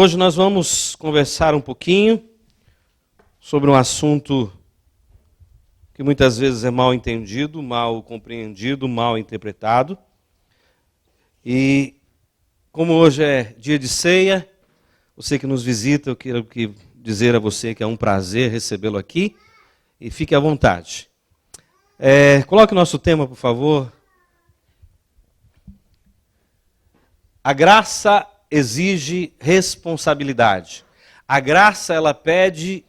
Hoje nós vamos conversar um pouquinho sobre um assunto que muitas vezes é mal entendido, mal compreendido, mal interpretado. E como hoje é dia de ceia, você que nos visita, eu quero dizer a você que é um prazer recebê-lo aqui e fique à vontade. Coloque o nosso tema, por favor. A graça exige responsabilidade. A graça, ela pede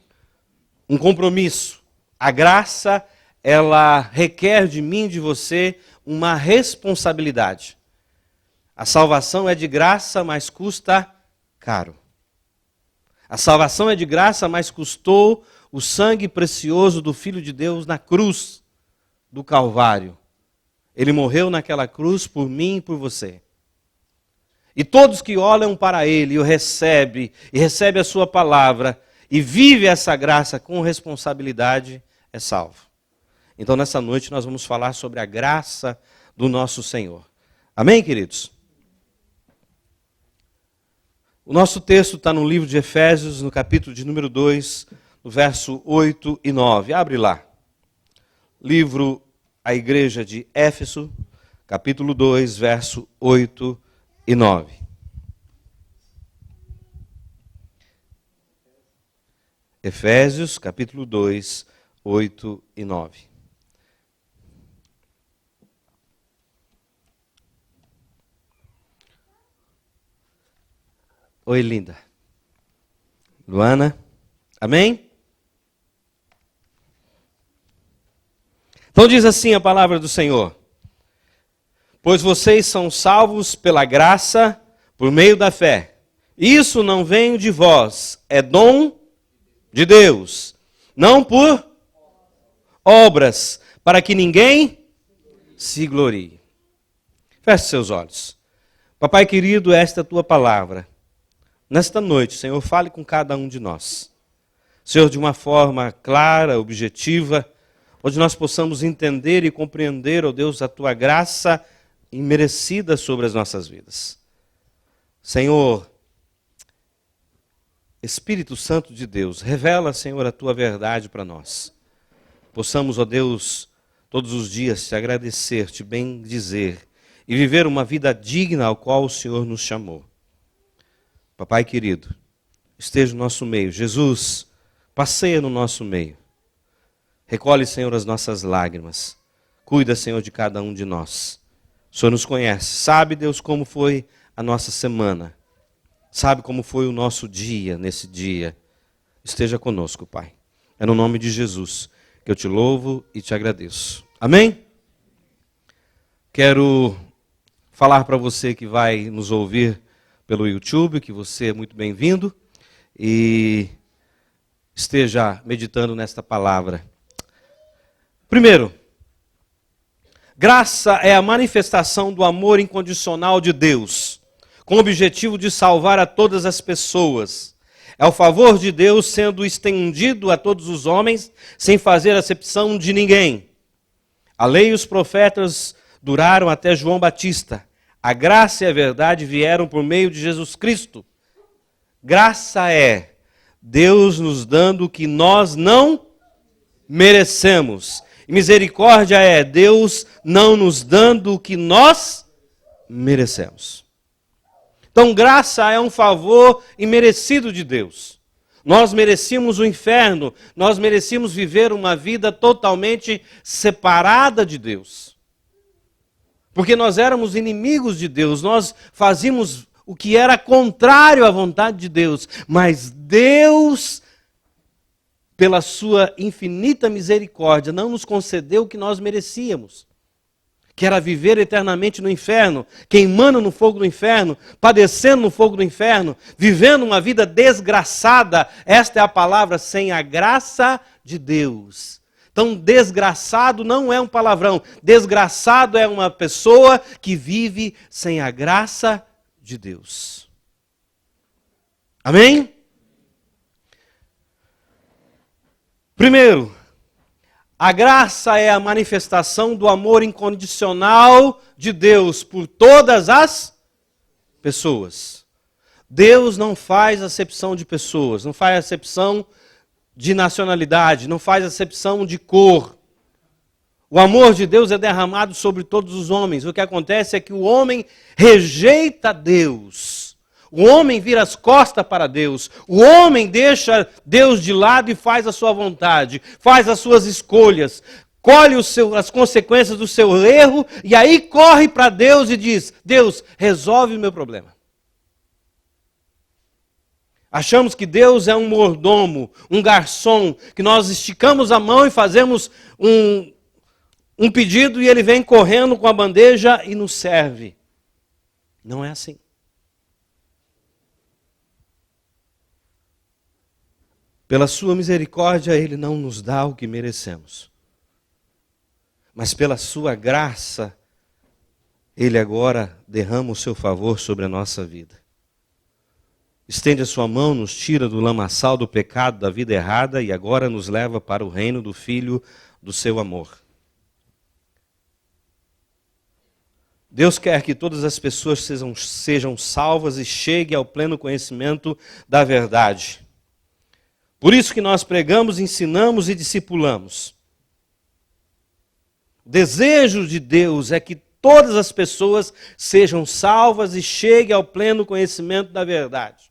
um compromisso. A graça, ela requer de mim e de você uma responsabilidade. A salvação é de graça, mas custa caro. A salvação é de graça, mas custou o sangue precioso do Filho de Deus na cruz do Calvário. Ele morreu naquela cruz por mim e por você. E todos que olham para Ele e o recebem a sua palavra, e vive essa graça com responsabilidade, é salvo. Então, nessa noite, nós vamos falar sobre a graça do nosso Senhor. Amém, queridos? O nosso texto está no livro de Efésios, no capítulo de número 2, no verso 8 e 9. Abre lá. Livro à Igreja de Éfeso, capítulo 2, verso 8 e 9. Efésios, capítulo 2, 8 e 9. Oi, linda. Luana, amém? Então diz assim a palavra do Senhor: pois vocês são salvos pela graça, por meio da fé. Isso não vem de vós, é dom de Deus, não por obras, para que ninguém se glorie. Feche seus olhos. Papai querido, esta é a tua palavra. Nesta noite, Senhor, fale com cada um de nós. Senhor, de uma forma clara, objetiva, onde nós possamos entender e compreender, ó Deus, a tua graça imerecida sobre as nossas vidas. Senhor, Espírito Santo de Deus, revela, Senhor, a tua verdade para nós. Possamos, ó Deus, todos os dias te agradecer, te bendizer e viver uma vida digna ao qual o Senhor nos chamou. Papai querido, esteja no nosso meio. Jesus, passeia no nosso meio. Recolhe, Senhor, as nossas lágrimas. Cuida, Senhor, de cada um de nós. O Senhor nos conhece. Sabe, Deus, como foi a nossa semana. Sabe como foi o nosso dia nesse dia. Esteja conosco, Pai. É no nome de Jesus que eu te louvo e te agradeço. Amém? Quero falar para você que vai nos ouvir pelo YouTube, que você é muito bem-vindo e esteja meditando nesta palavra. Primeiro, graça é a manifestação do amor incondicional de Deus, com o objetivo de salvar a todas as pessoas. É o favor de Deus sendo estendido a todos os homens, sem fazer acepção de ninguém. A lei e os profetas duraram até João Batista. A graça e a verdade vieram por meio de Jesus Cristo. Graça é Deus nos dando o que nós não merecemos. E misericórdia é Deus não nos dando o que nós merecemos. Então, graça é um favor imerecido de Deus. Nós merecíamos o inferno, nós merecíamos viver uma vida totalmente separada de Deus. Porque nós éramos inimigos de Deus, nós fazíamos o que era contrário à vontade de Deus. Mas Deus, pela sua infinita misericórdia, não nos concedeu o que nós merecíamos. Que era viver eternamente no inferno, queimando no fogo do inferno, padecendo no fogo do inferno, vivendo uma vida desgraçada. Esta é a palavra, sem a graça de Deus. Então, desgraçado não é um palavrão. Desgraçado é uma pessoa que vive sem a graça de Deus. Amém? Primeiro, a graça é a manifestação do amor incondicional de Deus por todas as pessoas. Deus não faz acepção de pessoas, não faz acepção de nacionalidade, não faz acepção de cor. O amor de Deus é derramado sobre todos os homens. O que acontece é que o homem rejeita Deus. O homem vira as costas para Deus. O homem deixa Deus de lado e faz a sua vontade, faz as suas escolhas, colhe as consequências do seu erro e aí corre para Deus e diz: Deus, resolve o meu problema. Achamos que Deus é um mordomo, um garçom, que nós esticamos a mão e fazemos um pedido e ele vem correndo com a bandeja e nos serve. Não é assim. Pela sua misericórdia, ele não nos dá o que merecemos. Mas pela sua graça, ele agora derrama o seu favor sobre a nossa vida. Estende a sua mão, nos tira do lamaçal do pecado, da vida errada e agora nos leva para o reino do Filho do seu amor. Deus quer que todas as pessoas sejam salvas e cheguem ao pleno conhecimento da verdade. Por isso que nós pregamos, ensinamos e discipulamos. O desejo de Deus é que todas as pessoas sejam salvas e cheguem ao pleno conhecimento da verdade.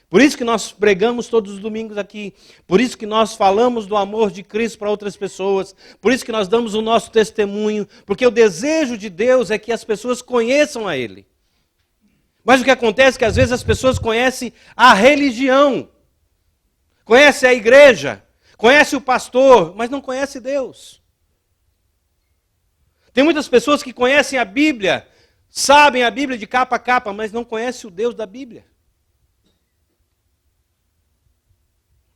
Por isso que nós pregamos todos os domingos aqui. Por isso que nós falamos do amor de Cristo para outras pessoas. Por isso que nós damos o nosso testemunho. Porque o desejo de Deus é que as pessoas conheçam a Ele. Mas o que acontece é que às vezes as pessoas conhecem a religião. Conhecem a igreja. Conhecem o pastor, mas não conhecem Deus. Tem muitas pessoas que conhecem a Bíblia, sabem a Bíblia de capa a capa, mas não conhecem o Deus da Bíblia.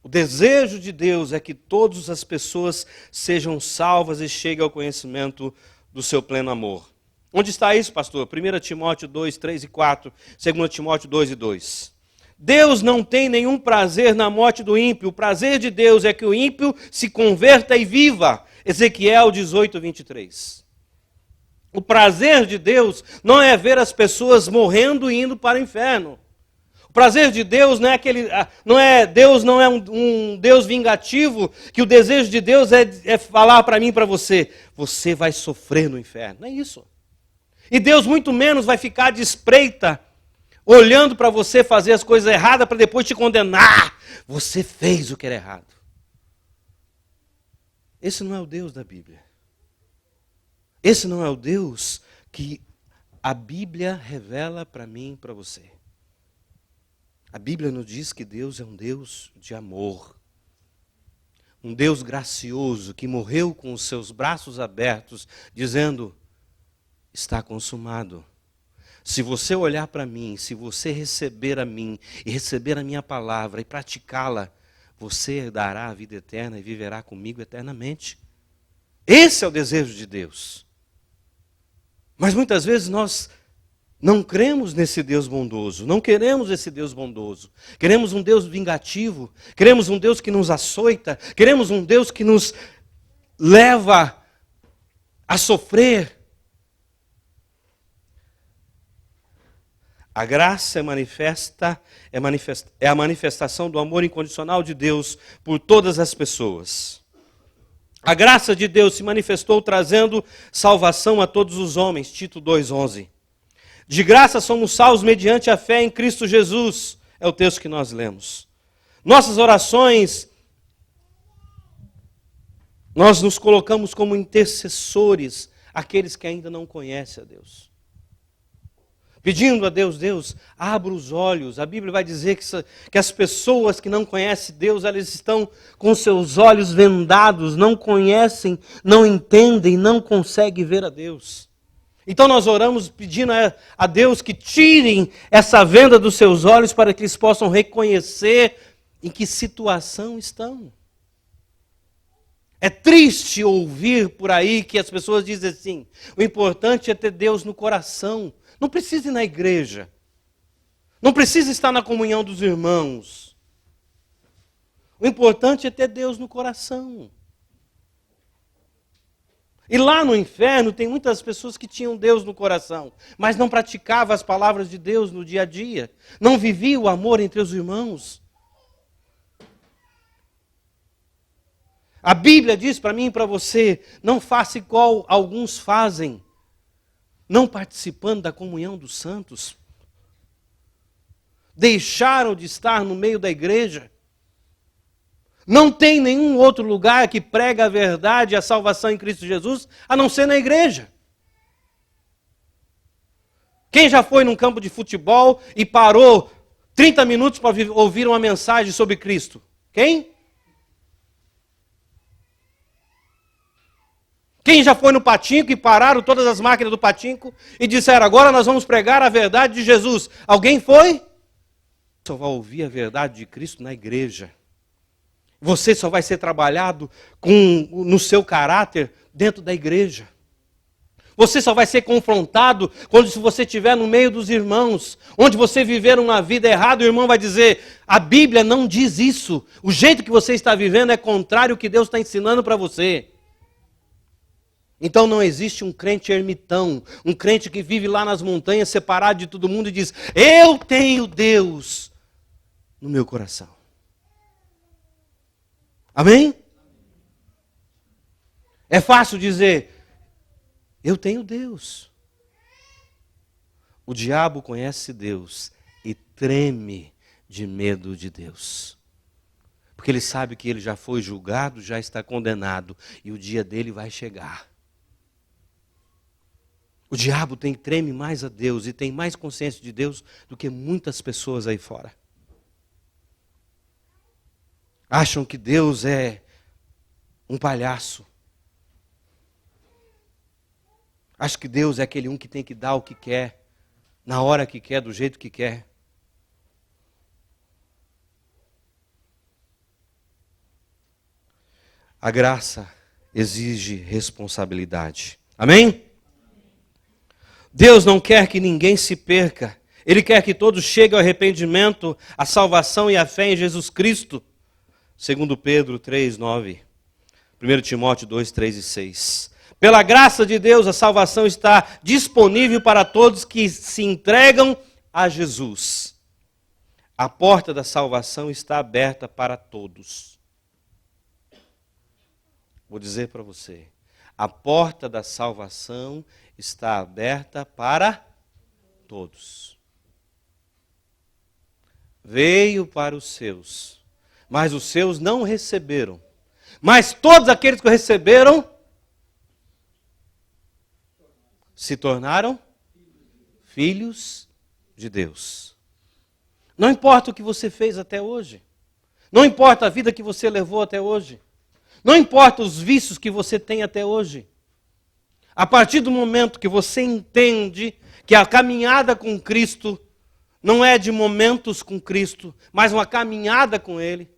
O desejo de Deus é que todas as pessoas sejam salvas e cheguem ao conhecimento do seu pleno amor. Onde está isso, pastor? 1 Timóteo 2, 3 e 4, 2 Timóteo 2 e 2. Deus não tem nenhum prazer na morte do ímpio. O prazer de Deus é que o ímpio se converta e viva. Ezequiel 18, 23. O prazer de Deus não é ver as pessoas morrendo e indo para o inferno. O prazer de Deus Deus não é um Deus vingativo, que o desejo de Deus é falar para mim e para você: você vai sofrer no inferno. Não é isso. E Deus muito menos vai ficar de espreita, olhando para você fazer as coisas erradas para depois te condenar. Você fez o que era errado. Esse não é o Deus da Bíblia. Esse não é o Deus que a Bíblia revela para mim e para você. A Bíblia nos diz que Deus é um Deus de amor. Um Deus gracioso que morreu com os seus braços abertos, dizendo: está consumado. Se você olhar para mim, se você receber a mim e receber a minha palavra e praticá-la, você herdará a vida eterna e viverá comigo eternamente. Esse é o desejo de Deus. Mas muitas vezes nós não cremos nesse Deus bondoso, não queremos esse Deus bondoso. Queremos um Deus vingativo, queremos um Deus que nos açoita, queremos um Deus que nos leva a sofrer. A graça é a manifestação do amor incondicional de Deus por todas as pessoas. A graça de Deus se manifestou trazendo salvação a todos os homens, Tito 2,11. De graça somos salvos mediante a fé em Cristo Jesus, é o texto que nós lemos. Nossas orações, nós nos colocamos como intercessores, aqueles que ainda não conhecem a Deus. Pedindo a Deus: Deus, abra os olhos. A Bíblia vai dizer que as pessoas que não conhecem Deus, elas estão com seus olhos vendados, não conhecem, não entendem, não conseguem ver a Deus. Então nós oramos pedindo a Deus que tirem essa venda dos seus olhos para que eles possam reconhecer em que situação estão. É triste ouvir por aí que as pessoas dizem assim: o importante é ter Deus no coração. Não precisa ir na igreja. Não precisa estar na comunhão dos irmãos. O importante é ter Deus no coração. E lá no inferno tem muitas pessoas que tinham Deus no coração, mas não praticavam as palavras de Deus no dia a dia. Não viviam o amor entre os irmãos. A Bíblia diz para mim e para você, não faça igual alguns fazem, não participando da comunhão dos santos. Deixaram de estar no meio da igreja. Não tem nenhum outro lugar que prega a verdade e a salvação em Cristo Jesus, a não ser na igreja. Quem já foi num campo de futebol e parou 30 minutos para ouvir uma mensagem sobre Cristo? Quem? Quem já foi no patinco e pararam todas as máquinas do patinco e disseram, agora nós vamos pregar a verdade de Jesus? Alguém foi? Só vai ouvir a verdade de Cristo na igreja. Você só vai ser trabalhado no seu caráter dentro da igreja. Você só vai ser confrontado quando você estiver no meio dos irmãos, onde você viver uma vida errada, o irmão vai dizer, a Bíblia não diz isso. O jeito que você está vivendo é contrário ao que Deus está ensinando para você. Então não existe um crente ermitão, um crente que vive lá nas montanhas, separado de todo mundo e diz, eu tenho Deus no meu coração. Amém? É fácil dizer, eu tenho Deus. O diabo conhece Deus e treme de medo de Deus. Porque ele sabe que ele já foi julgado, já está condenado e o dia dele vai chegar. O diabo treme mais a Deus e tem mais consciência de Deus do que muitas pessoas aí fora. Acham que Deus é um palhaço. Acham que Deus é aquele um que tem que dar o que quer, na hora que quer, do jeito que quer. A graça exige responsabilidade. Amém? Deus não quer que ninguém se perca. Ele quer que todos cheguem ao arrependimento, à salvação e à fé em Jesus Cristo. Segundo Pedro 3, 9. 1 Timóteo 2, 3 e 6. Pela graça de Deus, a salvação está disponível para todos que se entregam a Jesus. A porta da salvação está aberta para todos. Vou dizer para você. A porta da salvação está aberta para todos. Veio para os seus, mas os seus não receberam. Mas todos aqueles que o receberam se tornaram filhos de Deus. Não importa o que você fez até hoje. Não importa a vida que você levou até hoje. Não importa os vícios que você tem até hoje. A partir do momento que você entende que a caminhada com Cristo não é de momentos com Cristo, mas uma caminhada com Ele.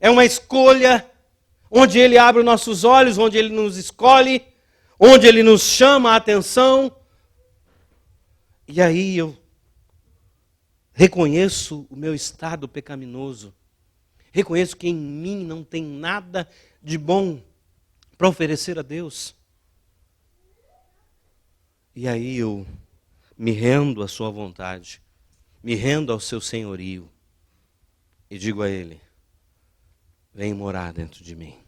É uma escolha onde Ele abre os nossos olhos, onde Ele nos escolhe, onde Ele nos chama a atenção. E aí eu reconheço o meu estado pecaminoso. Reconheço que em mim não tem nada de bom para oferecer a Deus. E aí eu me rendo à sua vontade, me rendo ao seu senhorio e digo a Ele, vem morar dentro de mim.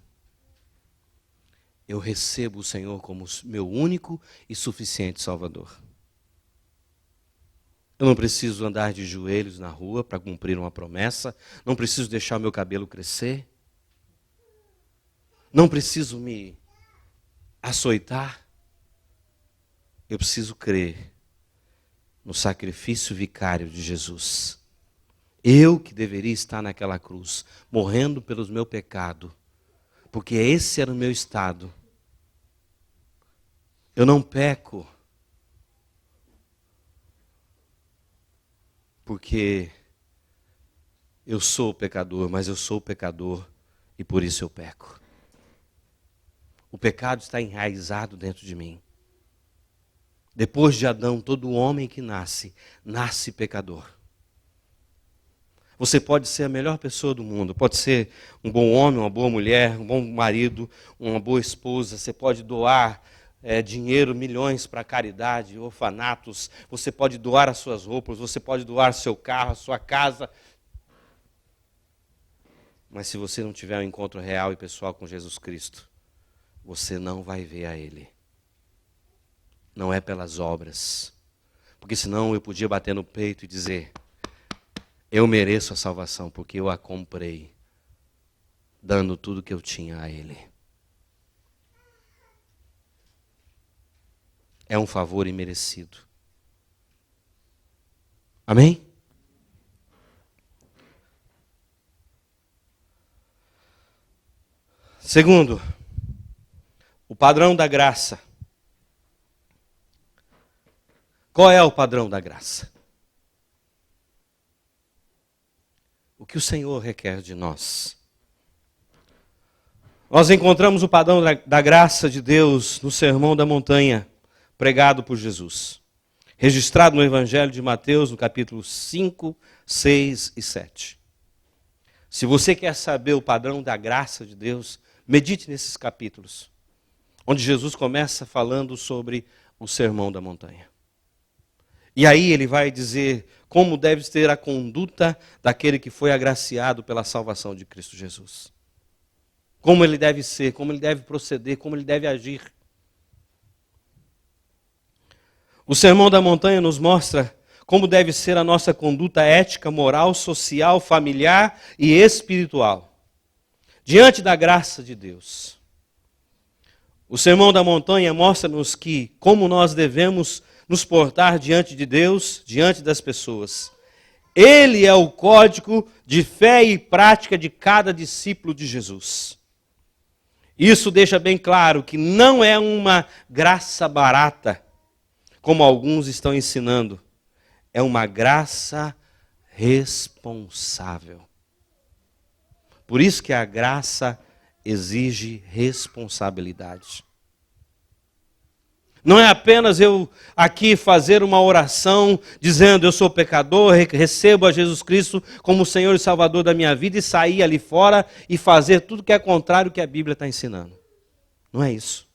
Eu recebo o Senhor como meu único e suficiente Salvador. Eu não preciso andar de joelhos na rua para cumprir uma promessa. Não preciso deixar o meu cabelo crescer. Não preciso me açoitar. Eu preciso crer no sacrifício vicário de Jesus. Eu que deveria estar naquela cruz, morrendo pelos meus pecados, porque esse era o meu estado. Eu não peco porque eu sou pecador, mas eu sou pecador e por isso eu peco. O pecado está enraizado dentro de mim. Depois de Adão, todo homem que nasce, nasce pecador. Você pode ser a melhor pessoa do mundo, pode ser um bom homem, uma boa mulher, um bom marido, uma boa esposa. Você pode doar dinheiro, milhões para caridade, orfanatos. Você pode doar as suas roupas, você pode doar seu carro, a sua casa. Mas se você não tiver um encontro real e pessoal com Jesus Cristo, você não vai ver a Ele. Não é pelas obras. Porque senão eu podia bater no peito e dizer: eu mereço a salvação porque eu a comprei, dando tudo que eu tinha a Ele. É um favor imerecido. Amém? Segundo, o padrão da graça. Qual é o padrão da graça? O que o Senhor requer de nós? Nós encontramos o padrão da graça de Deus no Sermão da Montanha, pregado por Jesus, registrado no Evangelho de Mateus, no capítulo 5, 6 e 7. Se você quer saber o padrão da graça de Deus, medite nesses capítulos, onde Jesus começa falando sobre o Sermão da Montanha. E aí ele vai dizer como deve ser a conduta daquele que foi agraciado pela salvação de Cristo Jesus. Como ele deve ser, como ele deve proceder, como ele deve agir. O Sermão da Montanha nos mostra como deve ser a nossa conduta ética, moral, social, familiar e espiritual, diante da graça de Deus. O Sermão da Montanha mostra-nos como nós devemos nos portar diante de Deus, diante das pessoas. Ele é o código de fé e prática de cada discípulo de Jesus. Isso deixa bem claro que não é uma graça barata, como alguns estão ensinando. É uma graça responsável. Por isso que a graça exige responsabilidade. Não é apenas eu aqui fazer uma oração dizendo eu sou pecador, recebo a Jesus Cristo como Senhor e Salvador da minha vida e sair ali fora e fazer tudo que é contrário ao que a Bíblia está ensinando. Não é isso.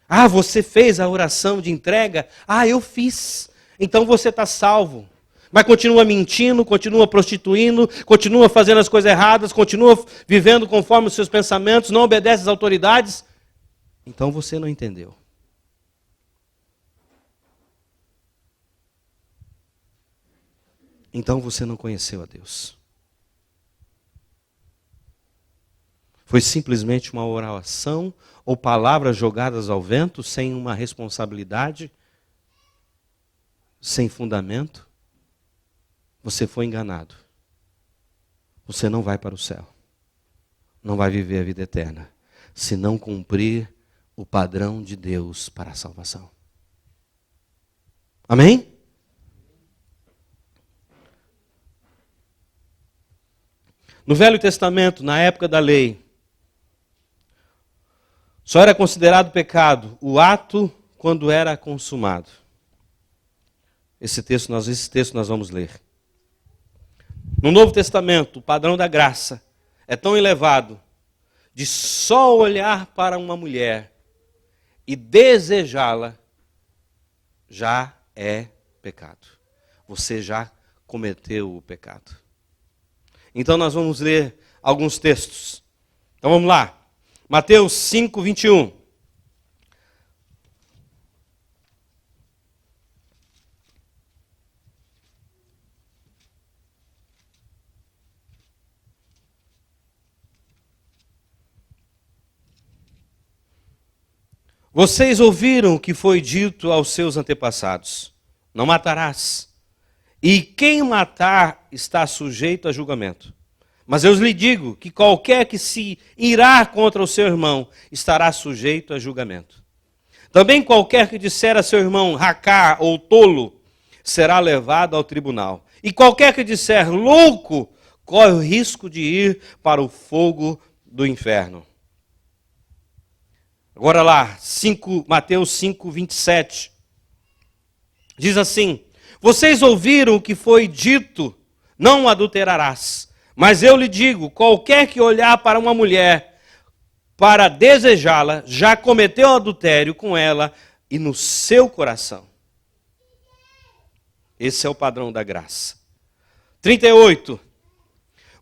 Ah, você fez a oração de entrega? Ah, eu fiz. Então você está salvo. Mas continua mentindo, continua prostituindo, continua fazendo as coisas erradas, continua vivendo conforme os seus pensamentos, não obedece às autoridades. Então você não entendeu. Então você não conheceu a Deus. Foi simplesmente uma oração ou palavras jogadas ao vento, sem uma responsabilidade, sem fundamento. Você foi enganado. Você não vai para o céu. Não vai viver a vida eterna, se não cumprir o padrão de Deus para a salvação. Amém? No Velho Testamento, na época da lei, só era considerado pecado o ato quando era consumado. Esse texto nós vamos ler. No Novo Testamento, o padrão da graça é tão elevado de só olhar para uma mulher e desejá-la já é pecado. Você já cometeu o pecado. Então nós vamos ler alguns textos. Então vamos lá. Mateus 5, 21. Vocês ouviram o que foi dito aos seus antepassados: não matarás. E quem matar está sujeito a julgamento. Mas eu lhe digo que qualquer que se irá contra o seu irmão estará sujeito a julgamento. Também qualquer que disser a seu irmão racá ou tolo será levado ao tribunal. E qualquer que disser louco corre o risco de ir para o fogo do inferno. Agora lá, Mateus 5, 27. Diz assim: vocês ouviram o que foi dito, não adulterarás. Mas eu lhe digo, qualquer que olhar para uma mulher para desejá-la, já cometeu adultério com ela e no seu coração. Esse é o padrão da graça. 38.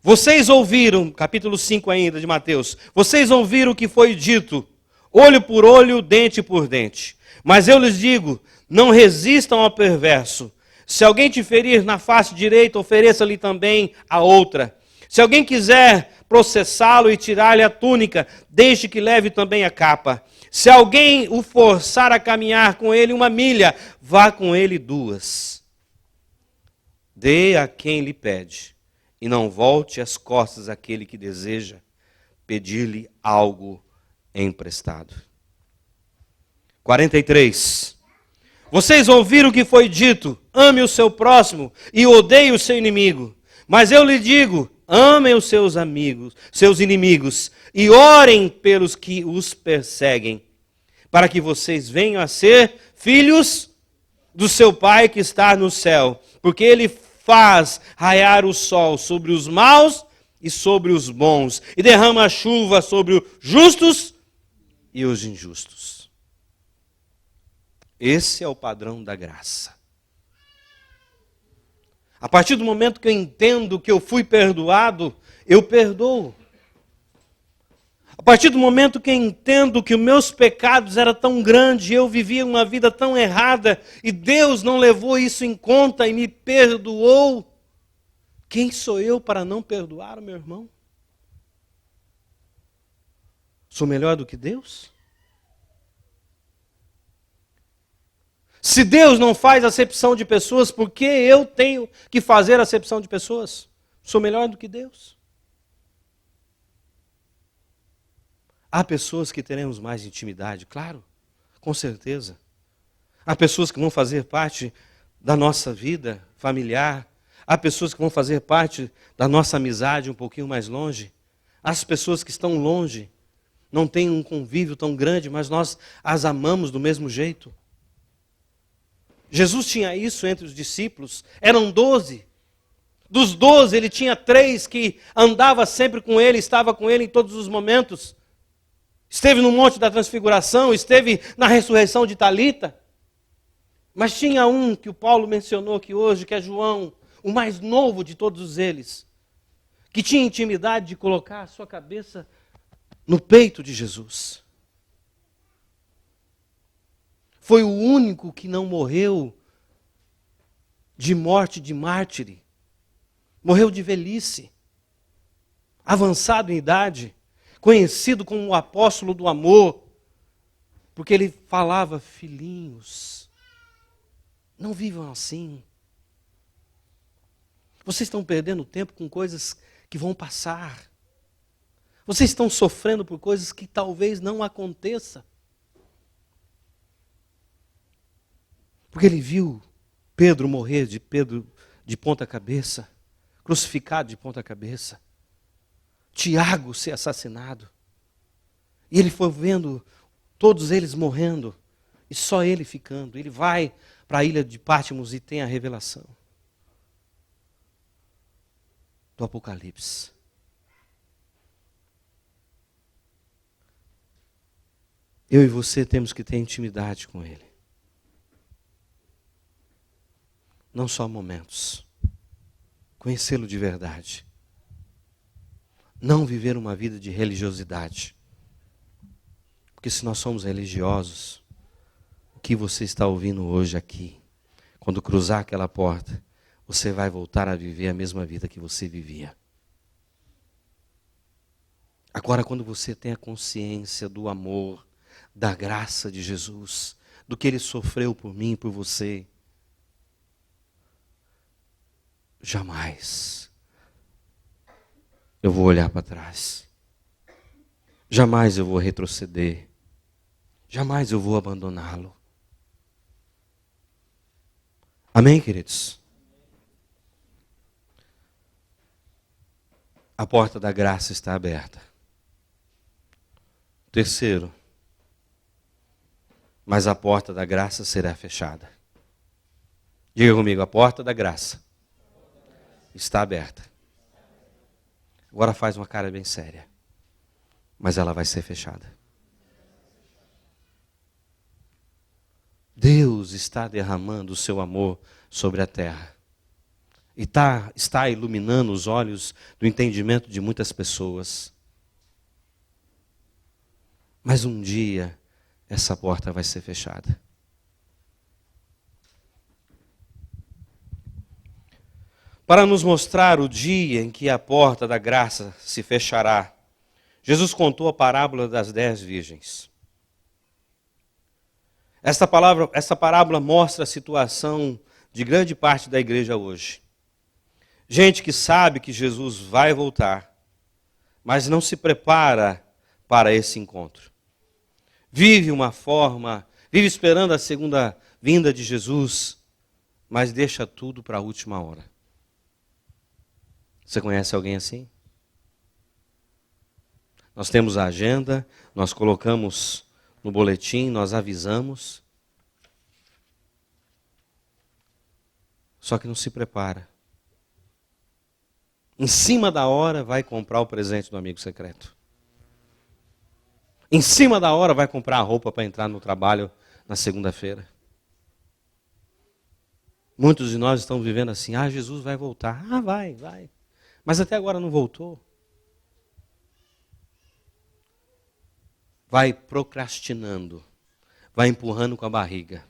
Vocês ouviram, capítulo 5 ainda de Mateus, vocês ouviram o que foi dito, olho por olho, dente por dente. Mas eu lhes digo, não resistam ao perverso. Se alguém te ferir na face direita, ofereça-lhe também a outra. Se alguém quiser processá-lo e tirar-lhe a túnica, deixe que leve também a capa. Se alguém o forçar a caminhar com ele 1 milha, vá com ele 2. Dê a quem lhe pede, e não volte as costas àquele que deseja pedir-lhe algo emprestado. 43. Vocês ouviram o que foi dito, ame o seu próximo e odeie o seu inimigo. Mas eu lhe digo, amem os seus amigos, seus inimigos, e orem pelos que os perseguem, para que vocês venham a ser filhos do seu Pai que está no céu, porque Ele faz raiar o sol sobre os maus e sobre os bons, e derrama a chuva sobre os justos e os injustos. Esse é o padrão da graça. A partir do momento que eu entendo que eu fui perdoado, eu perdoo. A partir do momento que eu entendo que os meus pecados eram tão grandes, eu vivia uma vida tão errada, e Deus não levou isso em conta e me perdoou, quem sou eu para não perdoar o meu irmão? Sou melhor do que Deus? Se Deus não faz acepção de pessoas, por que eu tenho que fazer acepção de pessoas? Sou melhor do que Deus? Há pessoas que teremos mais intimidade, claro, com certeza. Há pessoas que vão fazer parte da nossa vida familiar. Há pessoas que vão fazer parte da nossa amizade um pouquinho mais longe. As pessoas que estão longe não têm um convívio tão grande, mas nós as amamos do mesmo jeito. Jesus tinha isso entre os discípulos, eram 12. Dos 12, ele tinha 3 que andava sempre com ele, estava com ele em todos os momentos. Esteve no Monte da Transfiguração, esteve na ressurreição de Talita. Mas tinha um que o Paulo mencionou aqui hoje, que é João, o mais novo de todos eles, que tinha intimidade de colocar a sua cabeça no peito de Jesus. Foi o único que não morreu de morte de mártire. Morreu de velhice, avançado em idade, conhecido como o apóstolo do amor, porque ele falava, filhinhos, não vivam assim. Vocês estão perdendo tempo com coisas que vão passar. Vocês estão sofrendo por coisas que talvez não aconteça. Porque ele viu Pedro morrer de ponta cabeça, crucificado de ponta cabeça. Tiago ser assassinado. E ele foi vendo todos eles morrendo e só ele ficando. Ele vai para a ilha de Patmos e tem a revelação do Apocalipse. Eu e você temos que ter intimidade com ele. Não só momentos. Conhecê-lo de verdade. Não viver uma vida de religiosidade. Porque se nós somos religiosos, o que você está ouvindo hoje aqui, quando cruzar aquela porta, você vai voltar a viver a mesma vida que você vivia. Agora, quando você tem a consciência do amor, da graça de Jesus, do que Ele sofreu por mim e por você, jamais eu vou olhar para trás. Jamais eu vou retroceder. Jamais eu vou abandoná-lo. Amém, queridos? A porta da graça está aberta. Terceiro, mas a porta da graça será fechada. Diga comigo, a porta da graça está aberta. Agora faz uma cara bem séria. Mas ela vai ser fechada. Deus está derramando o seu amor sobre a terra. E está iluminando os olhos do entendimento de muitas pessoas. Mas um dia, essa porta vai ser fechada. Para nos mostrar o dia em que a porta da graça se fechará, Jesus contou a parábola das 10 virgens. Essa parábola mostra a situação de grande parte da igreja hoje. Gente que sabe que Jesus vai voltar, mas não se prepara para esse encontro. Vive esperando a segunda vinda de Jesus, mas deixa tudo para a última hora. Você conhece alguém assim? Nós temos a agenda, nós colocamos no boletim, nós avisamos. Só que não se prepara. Em cima da hora vai comprar o presente do amigo secreto. Em cima da hora vai comprar a roupa para entrar no trabalho na segunda-feira. Muitos de nós estão vivendo assim, Jesus vai voltar. Vai. Mas até agora não voltou. Vai procrastinando, vai empurrando com a barriga.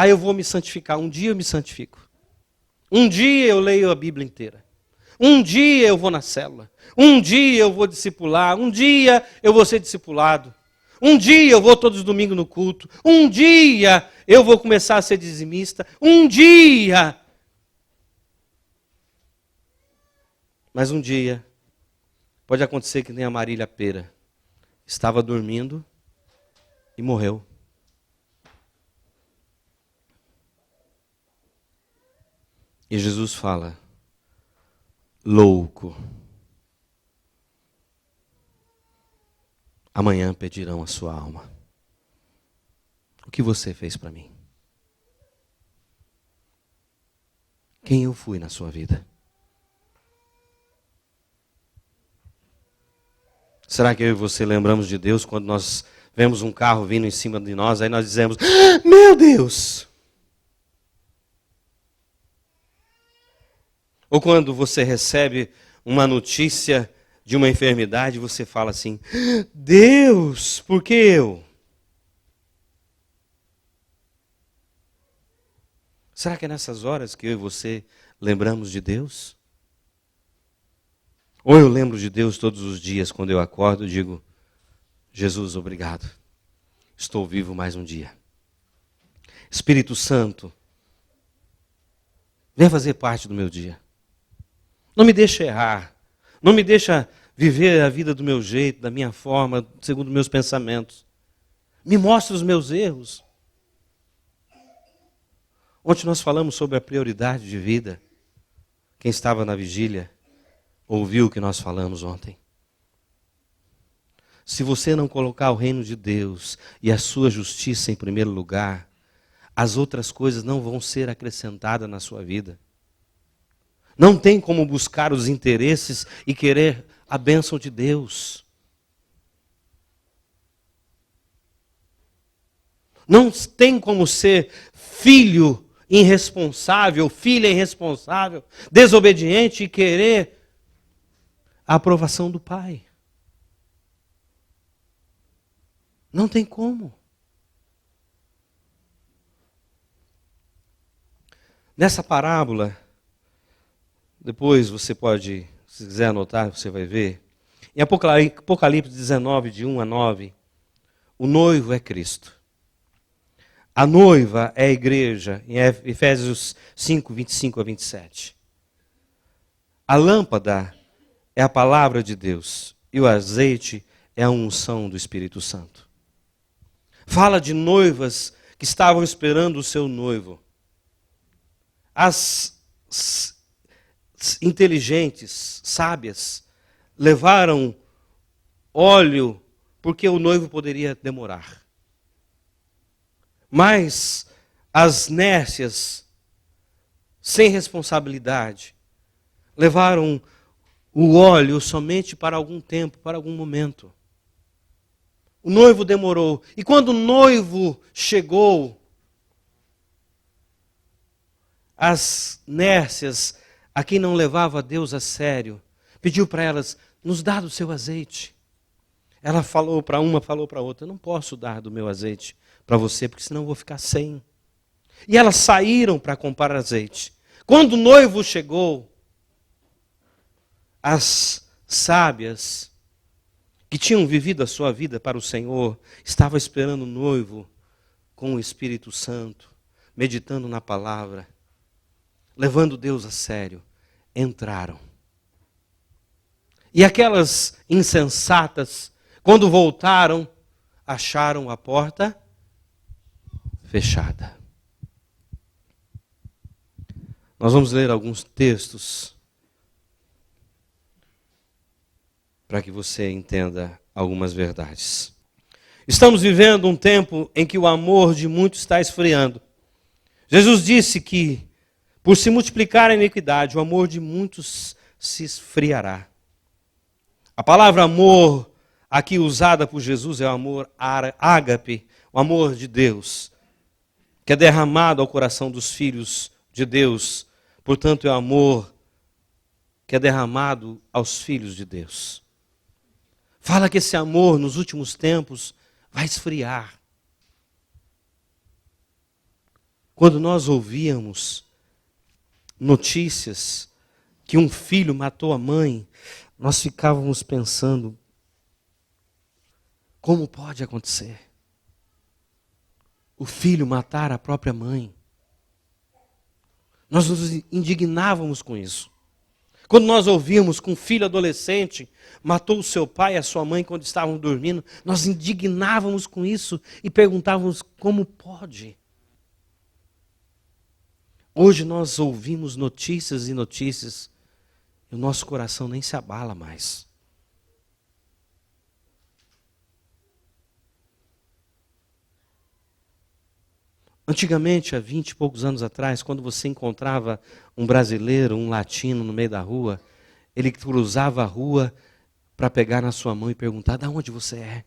Eu vou me santificar, um dia eu me santifico. Um dia eu leio a Bíblia inteira. Um dia eu vou na célula. Um dia eu vou discipular. Um dia eu vou ser discipulado. Um dia eu vou todos os domingos no culto. Um dia eu vou começar a ser dizimista. Um dia. Mas um dia, pode acontecer que nem a Marília Pera. Estava dormindo e morreu. E Jesus fala, louco, amanhã pedirão a sua alma. O que você fez para mim? Quem eu fui na sua vida? Será que eu e você lembramos de Deus quando nós vemos um carro vindo em cima de nós, aí nós dizemos, meu Deus! Ou quando você recebe uma notícia de uma enfermidade, você fala assim, Deus, por que eu? Será que é nessas horas que eu e você lembramos de Deus? Ou eu lembro de Deus todos os dias, quando eu acordo, e digo, Jesus, obrigado, estou vivo mais um dia. Espírito Santo, venha fazer parte do meu dia. Não me deixa errar, não me deixa viver a vida do meu jeito, da minha forma, segundo meus pensamentos. Me mostra os meus erros. Ontem nós falamos sobre a prioridade de vida. Quem estava na vigília ouviu o que nós falamos ontem. Se você não colocar o reino de Deus e a sua justiça em primeiro lugar, as outras coisas não vão ser acrescentadas na sua vida. Não tem como buscar os interesses e querer a bênção de Deus. Não tem como ser filho irresponsável, filha irresponsável, desobediente e querer a aprovação do pai. Não tem como. Nessa parábola, depois você pode, se quiser anotar, você vai ver. Em Apocalipse 19, de 1 a 9, o noivo é Cristo. A noiva é a igreja, em Efésios 5, 25 a 27. A lâmpada é a palavra de Deus e o azeite é a unção do Espírito Santo. Fala de noivas que estavam esperando o seu noivo. As inteligentes, sábias, levaram óleo porque o noivo poderia demorar. Mas as nércias sem responsabilidade. Levaram o óleo somente para algum tempo, para algum momento. O noivo demorou. E quando o noivo chegou, as nércias, a quem não levava Deus a sério, pediu para elas, nos dá do seu azeite. Ela falou para uma, falou para outra, eu não posso dar do meu azeite para você, porque senão eu vou ficar sem. E elas saíram para comprar azeite. Quando o noivo chegou, as sábias, que tinham vivido a sua vida para o Senhor, estavam esperando o noivo com o Espírito Santo, meditando na palavra, levando Deus a sério, entraram. E aquelas insensatas, quando voltaram, acharam a porta fechada. Nós vamos ler alguns textos para que você entenda algumas verdades. Estamos vivendo um tempo em que o amor de muitos está esfriando. Jesus disse que, por se multiplicar a iniquidade, o amor de muitos se esfriará. A palavra amor, aqui usada por Jesus, é o amor ágape, o amor de Deus, que é derramado ao coração dos filhos de Deus. Portanto, é o amor que é derramado aos filhos de Deus. Fala que esse amor, nos últimos tempos, vai esfriar. Quando nós ouvíamos notícias que um filho matou a mãe, nós ficávamos pensando, como pode acontecer? O filho matar a própria mãe. Nós nos indignávamos com isso. Quando nós ouvíamos que um filho adolescente matou o seu pai e a sua mãe quando estavam dormindo, nós indignávamos com isso e perguntávamos como pode. Hoje nós ouvimos notícias e notícias e o nosso coração nem se abala mais. Antigamente, há 20 e poucos anos atrás, quando você encontrava um brasileiro, um latino no meio da rua, ele cruzava a rua para pegar na sua mão e perguntar, de onde você é?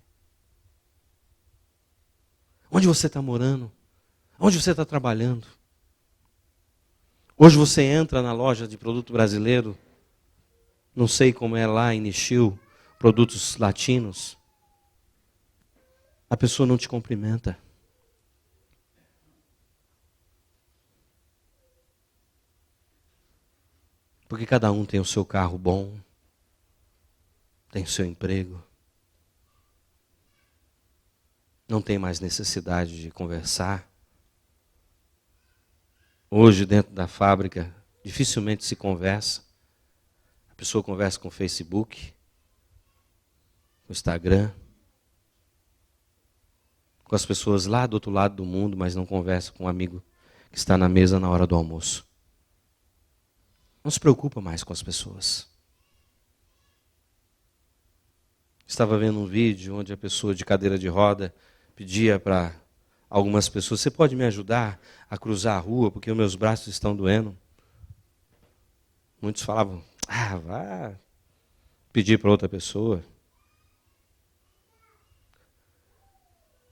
Onde você está morando? Onde você está trabalhando? Hoje você entra na loja de produto brasileiro, não sei como é lá em Nishio, produtos latinos, a pessoa não te cumprimenta. Porque cada um tem o seu carro bom, tem o seu emprego. Não tem mais necessidade de conversar. Hoje, dentro da fábrica, dificilmente se conversa. A pessoa conversa com o Facebook, com o Instagram, com as pessoas lá do outro lado do mundo, mas não conversa com um amigo que está na mesa na hora do almoço. Não se preocupa mais com as pessoas. Estava vendo um vídeo onde a pessoa de cadeira de roda pedia para algumas pessoas, você pode me ajudar a cruzar a rua porque os meus braços estão doendo? Muitos falavam, vá pedir para outra pessoa.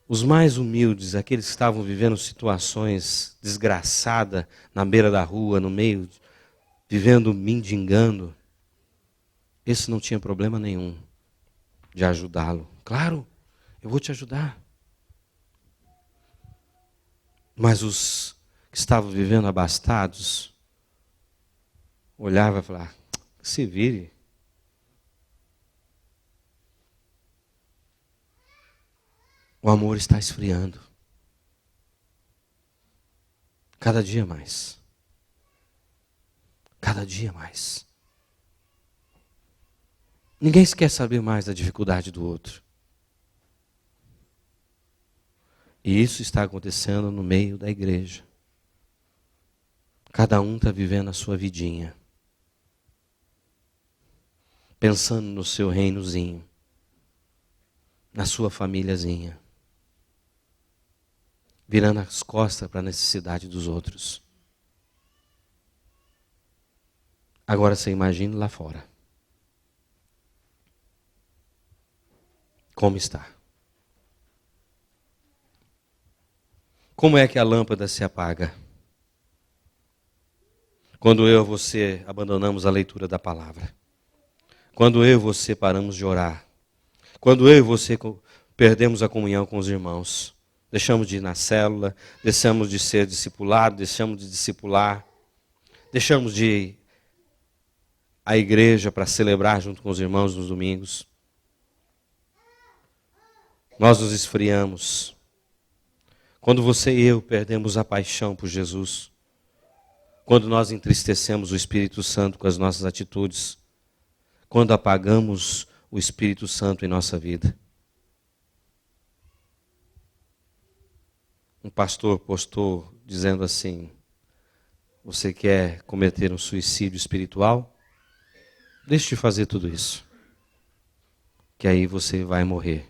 Os mais humildes, aqueles que estavam vivendo situações desgraçadas na beira da rua, no meio, vivendo mendigando, esse não tinha problema nenhum de ajudá-lo. Claro, eu vou te ajudar. Mas os que estavam vivendo abastados, olhavam e falavam, se vire. O amor está esfriando. Cada dia mais. Cada dia mais. Ninguém quer saber mais da dificuldade do outro. E isso está acontecendo no meio da igreja. Cada um está vivendo a sua vidinha. Pensando no seu reinozinho. Na sua famíliazinha. Virando as costas para a necessidade dos outros. Agora você imagine lá fora. Como está? Como é que a lâmpada se apaga? Quando eu e você abandonamos a leitura da palavra. Quando eu e você paramos de orar. Quando eu e você perdemos a comunhão com os irmãos. Deixamos de ir na célula, deixamos de ser discipulado, deixamos de discipular. Deixamos de ir à igreja para celebrar junto com os irmãos nos domingos. Nós nos esfriamos. Quando você e eu perdemos a paixão por Jesus, quando nós entristecemos o Espírito Santo com as nossas atitudes, quando apagamos o Espírito Santo em nossa vida. Um pastor postou dizendo assim: você quer cometer um suicídio espiritual? Deixe de fazer tudo isso, que aí você vai morrer.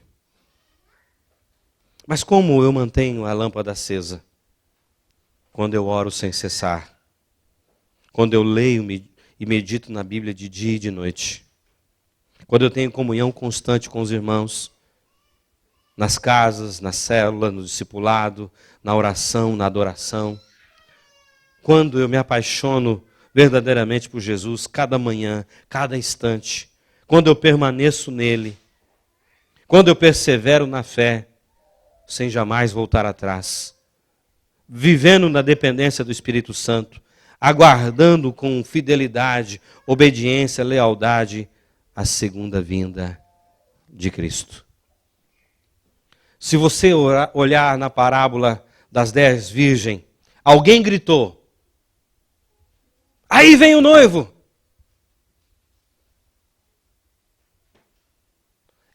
Mas como eu mantenho a lâmpada acesa? Quando eu oro sem cessar. Quando eu leio e medito na Bíblia de dia e de noite. Quando eu tenho comunhão constante com os irmãos. Nas casas, na célula, no discipulado, na oração, na adoração. Quando eu me apaixono verdadeiramente por Jesus, cada manhã, cada instante. Quando eu permaneço nele. Quando eu persevero na fé. Sem jamais voltar atrás, vivendo na dependência do Espírito Santo, aguardando com fidelidade, obediência, lealdade, a segunda vinda de Cristo. Se você olhar na parábola das 10 virgens, alguém gritou: aí vem o noivo!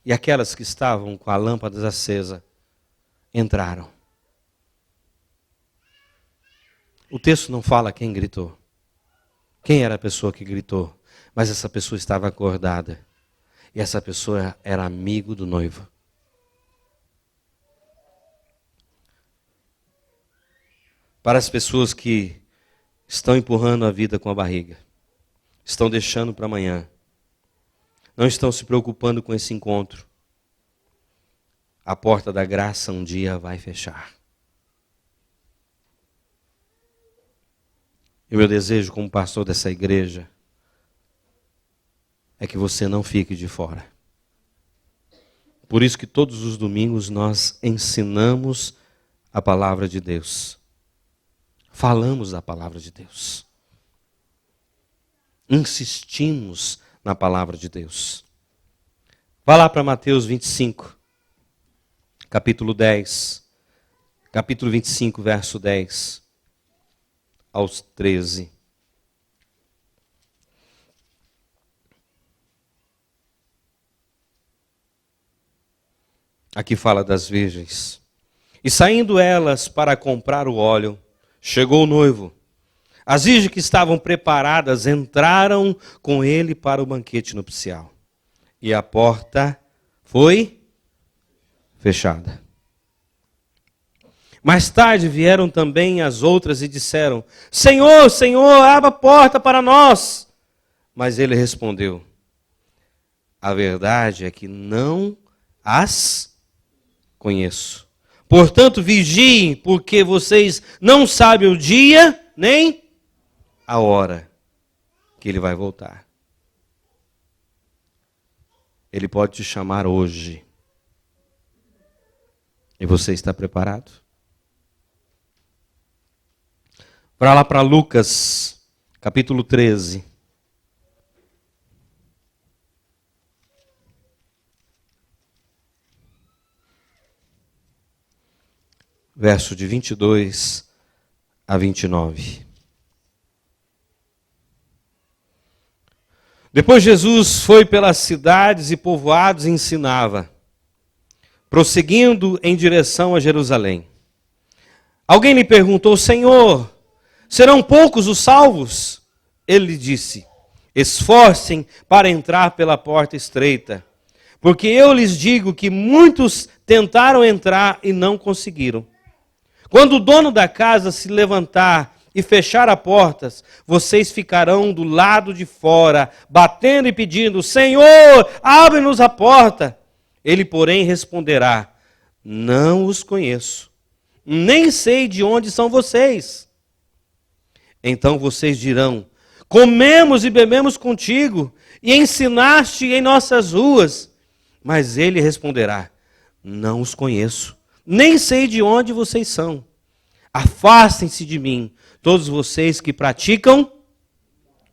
E aquelas que estavam com a lâmpada acesa, entraram. O texto não fala quem gritou. Quem era a pessoa que gritou? Mas essa pessoa estava acordada. E essa pessoa era amigo do noivo. Para as pessoas que estão empurrando a vida com a barriga, estão deixando para amanhã, não estão se preocupando com esse encontro, a porta da graça um dia vai fechar. E o meu desejo como pastor dessa igreja é que você não fique de fora. Por isso que todos os domingos nós ensinamos a palavra de Deus. Falamos da palavra de Deus. Insistimos na palavra de Deus. Vá lá para Mateus 25. Capítulo 10, capítulo 25, verso 10 aos 13. Aqui fala das virgens. E saindo elas para comprar o óleo, chegou o noivo. As virgens que estavam preparadas entraram com ele para o banquete nupcial. E a porta foi fechada. Mais tarde vieram também as outras e disseram: Senhor, Senhor, abra a porta para nós. Mas ele respondeu: a verdade é que não as conheço. Portanto, vigiem, porque vocês não sabem o dia nem a hora que ele vai voltar. Ele pode te chamar hoje. E você está preparado? Para lá para Lucas, capítulo 13. Verso de 22 a 29. Depois Jesus foi pelas cidades e povoados e ensinava, prosseguindo em direção a Jerusalém. Alguém lhe perguntou: Senhor, serão poucos os salvos? Ele lhe disse: esforcem para entrar pela porta estreita, porque eu lhes digo que muitos tentaram entrar e não conseguiram. Quando o dono da casa se levantar e fechar a porta, vocês ficarão do lado de fora, batendo e pedindo: Senhor, abre-nos a porta. Ele, porém, responderá: não os conheço, nem sei de onde são vocês. Então vocês dirão: comemos e bebemos contigo, e ensinaste em nossas ruas. Mas ele responderá: não os conheço, nem sei de onde vocês são. Afastem-se de mim, todos vocês que praticam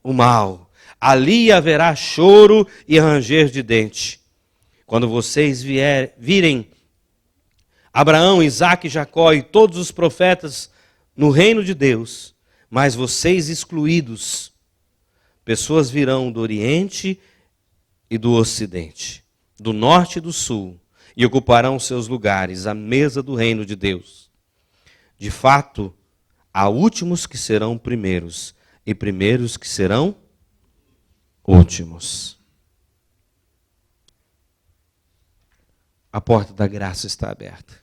o mal. Ali haverá choro e ranger de dente. Quando vocês virem Abraão, Isaque, Jacó e todos os profetas no reino de Deus, mas vocês excluídos, pessoas virão do Oriente e do Ocidente, do Norte e do Sul, e ocuparão seus lugares à mesa do reino de Deus. De fato, há últimos que serão primeiros, e primeiros que serão últimos. A porta da graça está aberta.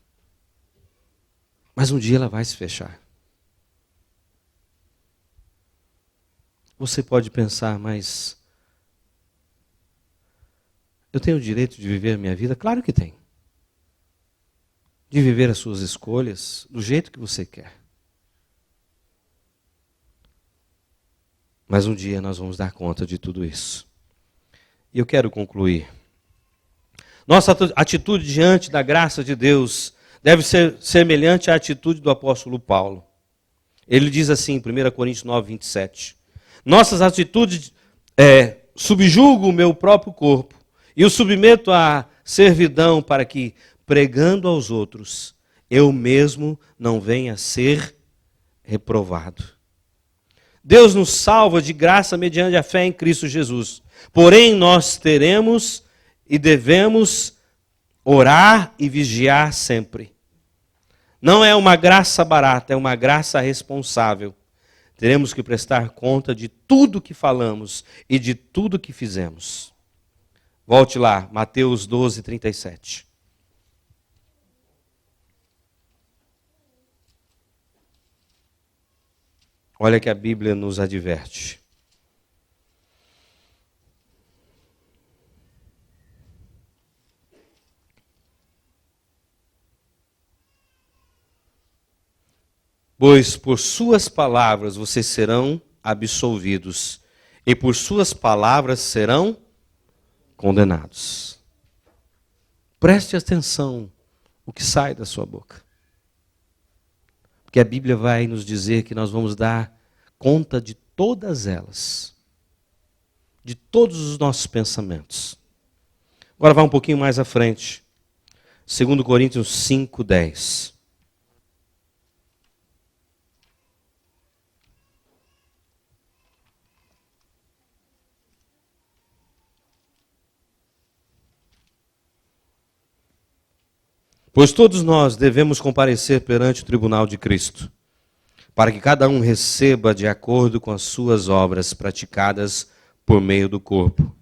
Mas um dia ela vai se fechar. Você pode pensar, mas eu tenho o direito de viver a minha vida? Claro que tem. De viver as suas escolhas do jeito que você quer. Mas um dia nós vamos dar conta de tudo isso. E eu quero concluir. Nossa atitude diante da graça de Deus deve ser semelhante à atitude do apóstolo Paulo. Ele diz assim em 1 Coríntios 9, 27. Nossas atitudes subjugo o meu próprio corpo e o submeto à servidão para que, pregando aos outros, eu mesmo não venha a ser reprovado. Deus nos salva de graça mediante a fé em Cristo Jesus. Porém, nós teremos e devemos orar e vigiar sempre. Não é uma graça barata, é uma graça responsável. Teremos que prestar conta de tudo que falamos e de tudo que fizemos. Volte lá, Mateus 12, 37. Olha que a Bíblia nos adverte. Pois por suas palavras vocês serão absolvidos, e por suas palavras serão condenados. Preste atenção o que sai da sua boca. Porque a Bíblia vai nos dizer que nós vamos dar conta de todas elas, de todos os nossos pensamentos. Agora vai um pouquinho mais à frente. 2 Coríntios 5, 10. Pois todos nós devemos comparecer perante o tribunal de Cristo, para que cada um receba de acordo com as suas obras praticadas por meio do corpo,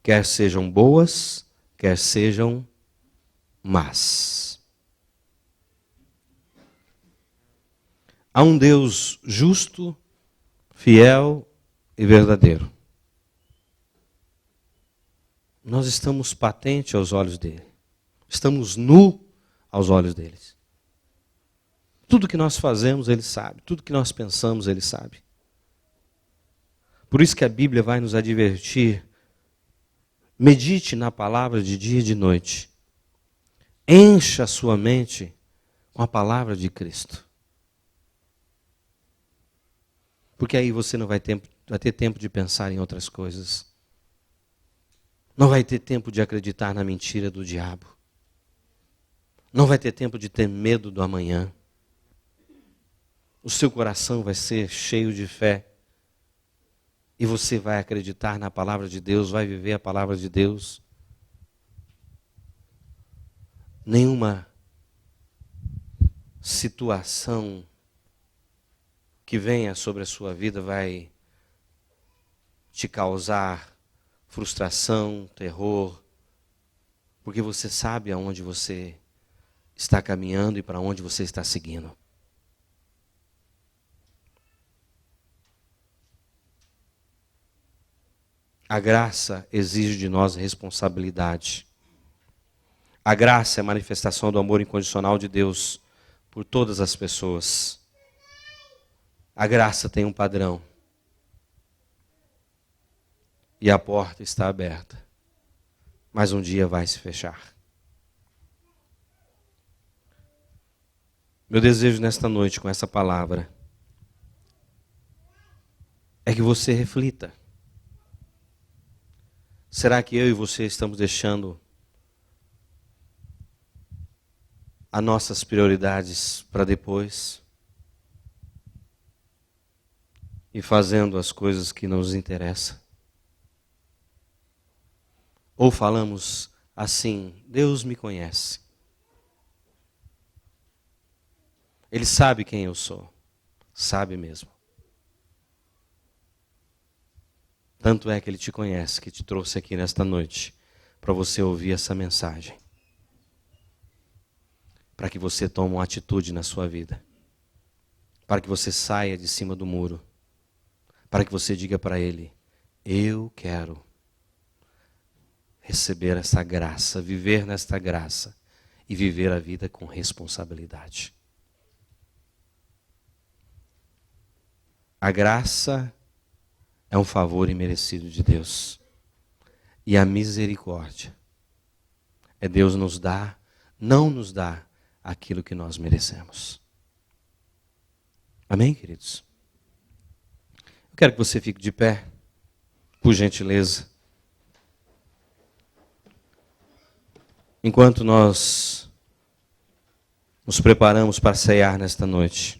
quer sejam boas, quer sejam más. Há um Deus justo, fiel e verdadeiro. Nós estamos patentes aos olhos dele. Estamos nu aos olhos deles. Tudo que nós fazemos, ele sabe. Tudo que nós pensamos, ele sabe. Por isso que a Bíblia vai nos advertir. Medite na palavra de dia e de noite. Encha a sua mente com a palavra de Cristo. Porque aí você não vai ter tempo de pensar em outras coisas. Não vai ter tempo de acreditar na mentira do diabo. Não vai ter tempo de ter medo do amanhã. O seu coração vai ser cheio de fé. E você vai acreditar na palavra de Deus, vai viver a palavra de Deus. Nenhuma situação que venha sobre a sua vida vai te causar frustração, terror, porque você sabe aonde você está caminhando e para onde você está seguindo. A graça exige de nós responsabilidade. A graça é a manifestação do amor incondicional de Deus por todas as pessoas. A graça tem um padrão. E a porta está aberta. Mas um dia vai se fechar. Meu desejo nesta noite com essa palavra é que você reflita. Será que eu e você estamos deixando as nossas prioridades para depois? E fazendo as coisas que nos interessam? Ou falamos assim, Deus me conhece. Ele sabe quem eu sou. Sabe mesmo. Tanto é que Ele te conhece, que te trouxe aqui nesta noite, para você ouvir essa mensagem. Para que você tome uma atitude na sua vida. Para que você saia de cima do muro. Para que você diga para Ele, eu quero receber essa graça, viver nesta graça e viver a vida com responsabilidade. A graça é um favor imerecido de Deus. E a misericórdia é Deus nos dar, não nos dar aquilo que nós merecemos. Amém, queridos? Eu quero que você fique de pé, por gentileza. Enquanto nós nos preparamos para ceiar nesta noite.